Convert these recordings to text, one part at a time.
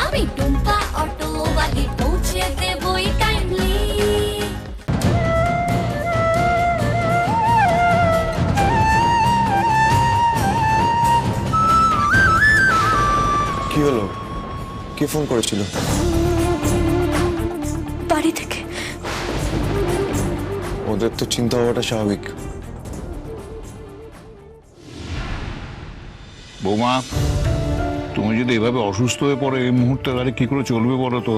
আমি টুম্পা অটোওয়ালি পৌঁছে দেবই টাইমলি। কি হলো? কে ফোন করেছিল? বাড়ি থেকে। ওদের তো চিন্তা হওয়াটা স্বাভাবিক। বৌমা, তুমি যদি এভাবে অসুস্থ হয়ে পড়ো এই মুহূর্তে, তাহলে কি করে চলবে বলো তো?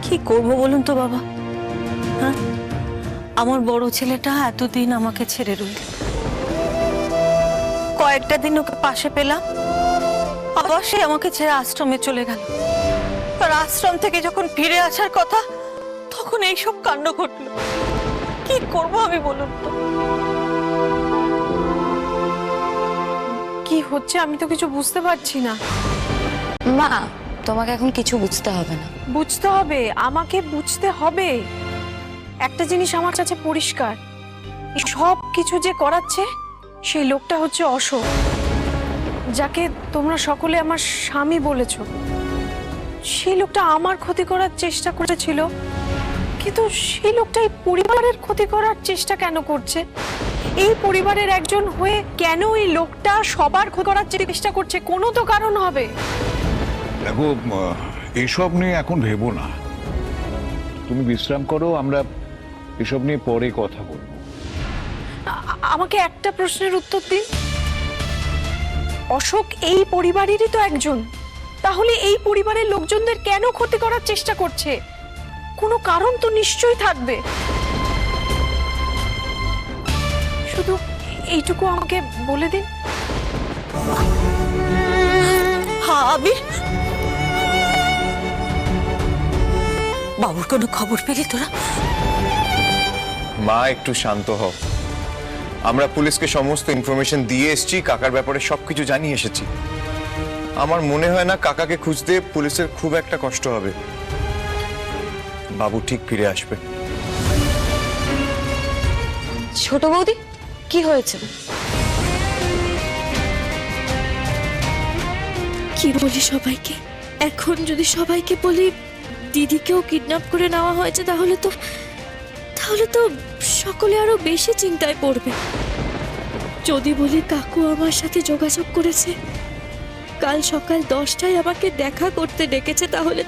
কি করবো বলুন তো বাবা? হ্যাঁ, আমার বড় ছেলেটা এতদিন আমাকে ছেড়ে রইল, কয়েকটা দিন ওকে পাশে পেলাম, আবার সে আমাকে ছেড়ে আশ্রমে চলে গেল। আর আশ্রম থেকে যখন ফিরে আসার কথা, তখন এইসব কাণ্ড ঘটলো। কি করব আমি বলুন তো? কি হচ্ছে আমি তো কিছু বুঝতে পারছি না। মা, তোমাকে এখন কিছু বুঝতে হবে না। বুঝতে হবে, আমাকে বুঝতে হবে। একটা জিনিস আমার কাছে পরিষ্কার, সব কিছু যে করাচ্ছে সেই লোকটা হচ্ছে অশোক, যাকে তোমরা সকলে আমার স্বামী বলেছো। সেই লোকটা আমার ক্ষতি করার চেষ্টা করেছিল, কিন্তু সেই লোকটা এই পরিবারের ক্ষতি করার চেষ্টা কেন করছে? এই পরিবারের একজন হয়ে কেন এই লোকটা সবার ক্ষতি করার চেষ্টা করছে? কোনো তো কারণ হবে। দেখো, এসব নিয়ে এখন ভেবো না, তুমি বিশ্রাম করো, আমরা এসব নিয়ে পরে কথা বলবো। আমাকে একটা প্রশ্নের উত্তর দিন। অশোক এই পরিবারেরই তো একজন, তাহলে এই পরিবারের লোকজনদের কেন ক্ষতি করার চেষ্টা করছে? কোনো কারণ তো নিশ্চয়ই থাকবে। শুধু এইটুকু আমাকে বলে দিন। হ্যাঁ, আবির, বাবুর কোনো খবর পেলি তোরা? মা, একটু শান্ত হও। আমরা পুলিশকে সমস্ত ইনফরমেশন দিয়ে এসেছি, কাকার ব্যাপারে সবকিছু জানিয়ে এসেছি। আমার মনে হয় না কাকাকে খুঁজতে পুলিশের খুব একটা কষ্ট হবে। বাবু ঠিক ফিরে আসবে। ছোট বৌদি, কি হয়েছে? কি বলি সবাইকে? এখন যদি সবাইকে বলি দিদিকেও কিডন্যাপ করে নেওয়া হয়েছে, তাহলে তো সকলে আরো বেশি চিন্তায় পড়বে। যদি বলি কাকু আমার সাথে যোগাযোগ করেছে, কাল সকাল 10টায় আমাকে দেখা করতে ডেকেছে, তাহলে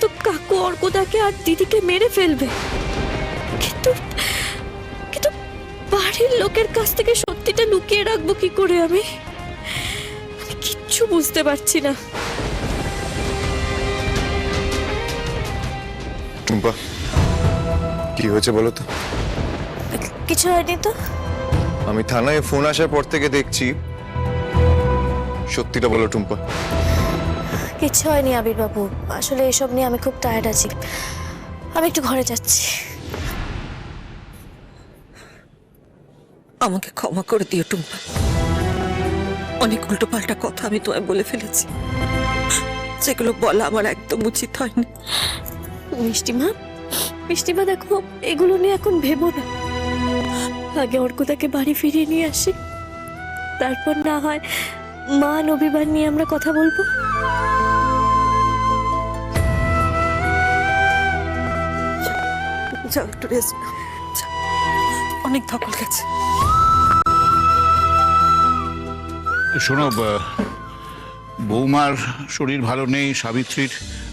তো কাকু অর্কদাকে আর দিদিকে মেরে ফেলবে। কিন্তু বাড়ির লোকের কাছ থেকে সত্যিটা লুকিয়ে রাখবো কি করে? আমি কিচ্ছু বুঝতে পারছি না। টুম্পা, কি হয়েছে বলো তো? কিছু হয়নি তো। আমি থানায় ফোন আসার পর থেকে দেখছি। সত্যিটা বলো টুম্পা। কিচ্ছু হয়নি আবির বাবু, আসলে এসব নিয়ে আমি খুব টায়ার্ড আছি, আমি একটু ঘরে যাচ্ছি। আমাকে ক্ষমা করে দিও টুম্পা, অনেক উল্টোপাল্টা কথা আমি তোমায় বলে ফেলেছি, যেগুলো বলা আমার একদম উচিত হয়নি। মিষ্টিমা দেখো, এগুলো নিয়ে এখন ভেবো না। আগে অর্কদাকে বাড়ি ফিরিয়ে নিয়ে আসি, তারপর না হয় মান অভিমান নিয়ে আমরা কথা বলবো। যাও, একটু রেস্ট নাও, যাও। অনেক ধকল গেছে। শোনো, বৌমার শরীর ভালো নেই, সাবিত্রীর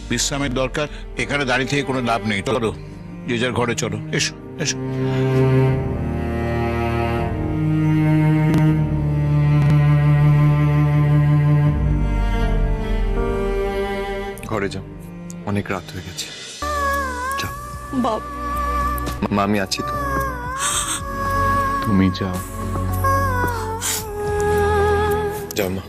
বিশ্রামের দরকার। এখানে দাঁড়িয়ে থেকে কোনো লাভ নেই, চলো যে যার ঘরে চলো। এসো এসো। ঘরে যাও, অনেক রাত হয়ে গেছে। যাও। বাবা, মা, আমি আছি তো। তুমি যাও। যাও মা।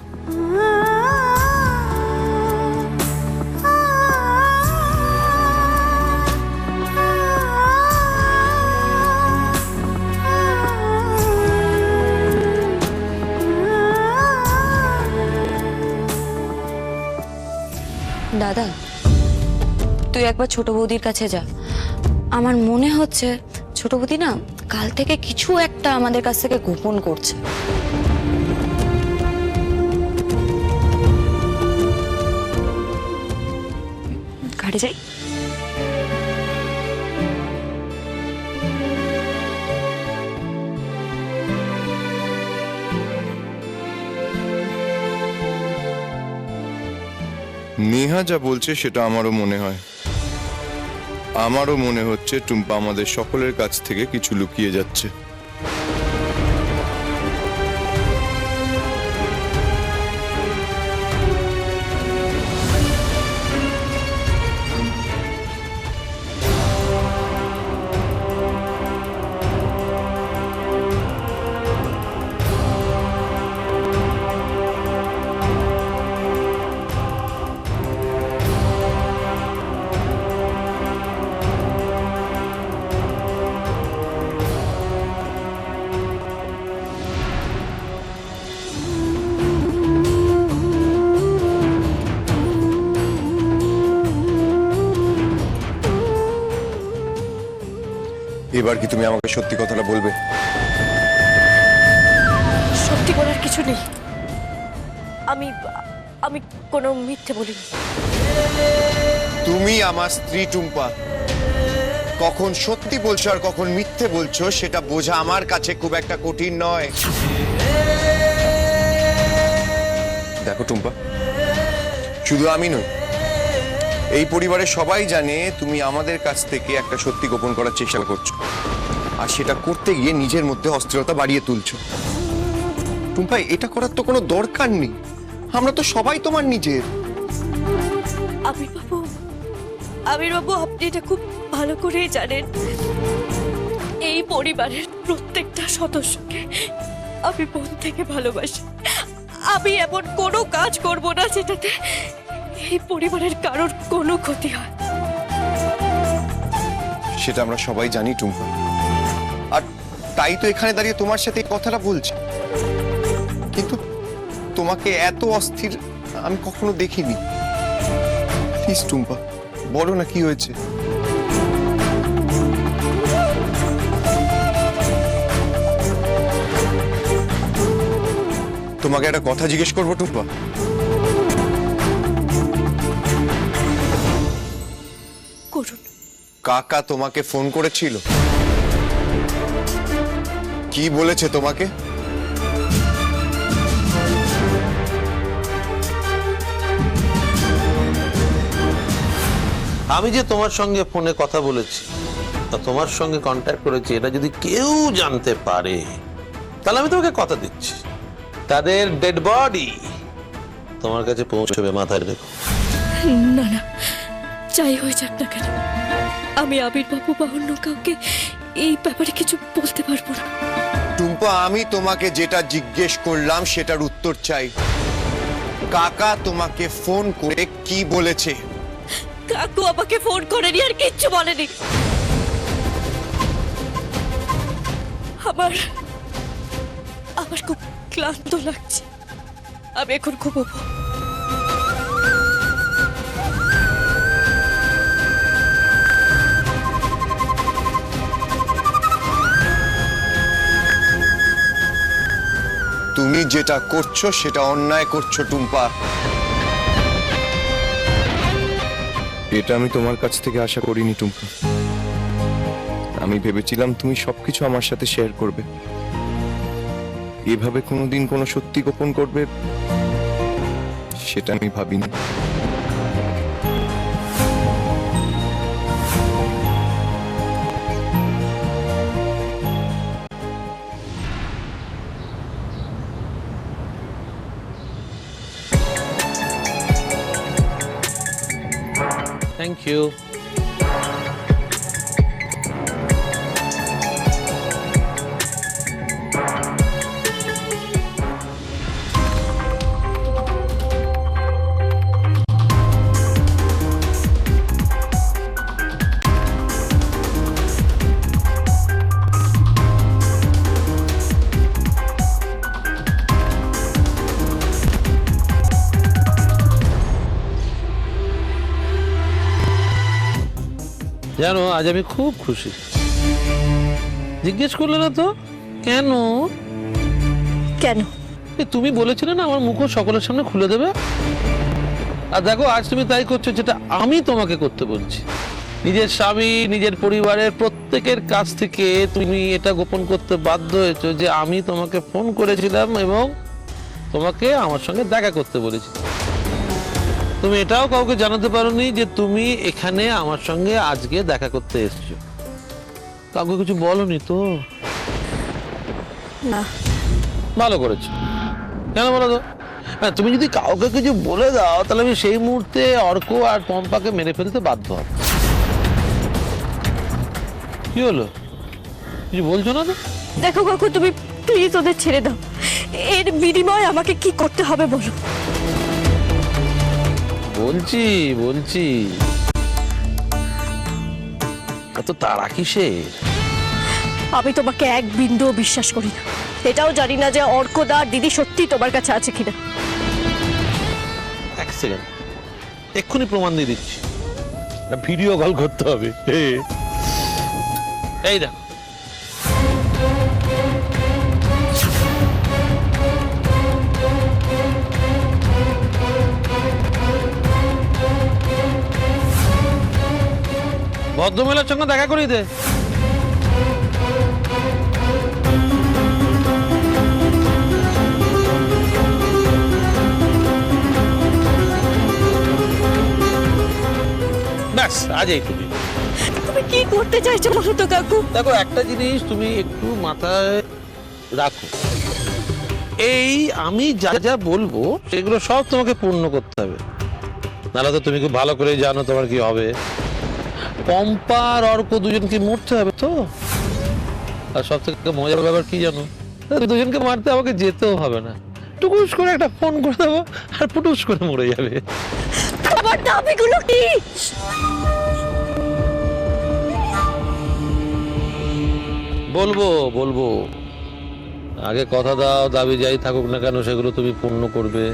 দাদা, তুই একবার ছোট বৌদির কাছে যা। আমার মনে হচ্ছে ছোট বৌদি না কাল থেকে কিছু একটা আমাদের কাছ থেকে গোপন করছে। ঘাটে যাই। নেহা যা বলছে সেটা আমারও মনে হয়। আমারও মনে হচ্ছে টুম্পা আমাদের সকলের কাছ থেকে কিছু লুকিয়ে যাচ্ছে। এবার কি তুমি আমাকে সত্যি কথাটা বলবে? সত্যি বলার কিছু নেই। আমি আমি কোনো মিথ্যে বলিনি। তুমি আমার স্ত্রী টুম্পা, কখন সত্যি বলছো আর কখন মিথ্যে বলছো সেটা বোঝা আমার কাছে খুব একটা কঠিন নয়। দেখো টুম্পা, শুধু আমি নই, এই পরিবারের সবাই জানে তুমি আমাদের কাছ থেকে একটা সত্যি গোপন করার চেষ্টা করছো, আর সেটা করতে গিয়ে নিজের মধ্যে অস্থিরতা বাড়িয়ে তুলছো। টুম্পা, এটা করার তো কোনো দরকার নেই, আমরা তো সবাই তোমার নিজের। আবির বাবু আপনি এটা খুব ভালো করেই জানেন, এই পরিবারের প্রত্যেকটা সদস্যকে আমি মন থেকে ভালোবাসি। আমি এমন কোনো কাজ করব না যেটাতে এই পরিবারের কারোর কোনো ক্ষতি হয়। সেটা আমরা সবাই জানি টুম্পা, আর তাই তো এখানে দাঁড়িয়ে তোমার সাথে এই কথাটা বলছি। কিন্তু তোমাকে এত অস্থির আমি কখনো দেখিনি। প্লিজ টুম্পা, বলো না কি হয়েছে। তোমাকে একটা কথা জিজ্ঞেস করবো টুম্পা? করুন। কাকা তোমাকে ফোন করেছিল? কি বলেছে তোমাকে? আমি যে তোমার সঙ্গে ফোনে কথা বলেছি বা তোমার সঙ্গে কন্ট্যাক্ট করেছি, এটা যদি কেউ জানতে পারে তাহলে আমি তোমাকে কথা দিচ্ছি তাদের ডেড বডি তোমার কাছে পৌঁছবে, মাথায় রেখো। না না, যাই হয়ে যাক না কেন, আমি আবির বাবু বা অন্য কাউকে এই ব্যাপারে কিছু বলতে পারবো না। টুম্পা, আমি তোমাকে যেটা জিজ্ঞেস করলাম সেটার উত্তর চাই। কাকা তোমাকে ফোন করে কি বলেছে? কাকু আমাকে ফোন করেনি, আর কিচ্ছু বলেনি। আমার খুব ক্লান্ত লাগছে, আমি এখন ঘুমোবো। তুমি যেটা করছো সেটা অন্যায় করছো টুম্পা। এটা আমি তোমার কাছ থেকে আশা করিনি টুম্পা। আমি ভেবেছিলাম তুমি সবকিছু আমার সাথে শেয়ার করবে, এভাবে কোনোদিন কোনো সত্যি গোপন করবে সেটা আমি ভাবিনি। Thank you. জানো, আজ আমি খুব খুশি। জিজ্ঞেস করলে না তো কেন? কেন? তুমি বলেছিলে না আমার মুখও সকলের সামনে খুলে দেবে। আর দেখো আজ তুমি তাই করছো যেটা আমি তোমাকে করতে বলছি। নিজের স্বামী, নিজের পরিবারের প্রত্যেকের কাছ থেকে তুমি এটা গোপন করতে বাধ্য হয়েছো যে আমি তোমাকে ফোন করেছিলাম এবং তোমাকে আমার সঙ্গে দেখা করতে বলেছি। তুমি এটাও কাউকে জানাতে পারোনি যে তুমি এখানে আমার সঙ্গে আজকে দেখা করতে এসছো। কাউকে কিছু বলনি তো? না। ভালো করেছো। কেন বলো তো? হ্যাঁ, তুমি যদি কাউকে কিছু বলে দাও তাহলে আমি সেই মুহূর্তে অর্ক আর পম্পাকে মেরে ফেলতে বাধ্য হব। কি হলো, কিছু বলছো না তো? দেখো কাকু, তুমি প্লিজ ওদের ছেড়ে দাও। এর বিনিময়ে আমাকে কি করতে হবে বলো। বলছি এত তাড়া কিসের? আমি তোমাকে এক বিন্দুও বিশ্বাস করি না। এটাও জানি না যে অর্কদা আর দিদি সত্যি তোমার কাছে আছে কিনা। এক সেকেন্ড, এক্ষুনি প্রমাণ দিয়ে দিচ্ছি। ভিডিও কল করতে হবে। এই দেখো, ভদ্রমহিলার সঙ্গে দেখা করিয়ে দে। ব্যাস, আজ এইটুকুই। তুমি কি করতে চাইছো বলো তো কাকু। দেখো, একটা জিনিস তুমি একটু মাথায় রাখো, এই আমি যা যা বলবো সেগুলো সব তোমাকে পূর্ণ করতে হবে, নাহলে তো তুমি খুব ভালো করে জানো তোমার কি হবে। পম্পা আর অর্ক দুজনকে মরতে হবে তো। আর সব থেকে মজার ব্যাপার কি জানো, দুজনকে মারতে আমাকে যেতেও হবে না, টুকুস করে একটা ফোন করে দেবো আর পুটুস করে মরে যাবে। আমার দাবিগুলো কি? বলবো, আগে কথা দাও, দাবি যাই থাকুক না কেন সেগুলো তুমি পূর্ণ করবে।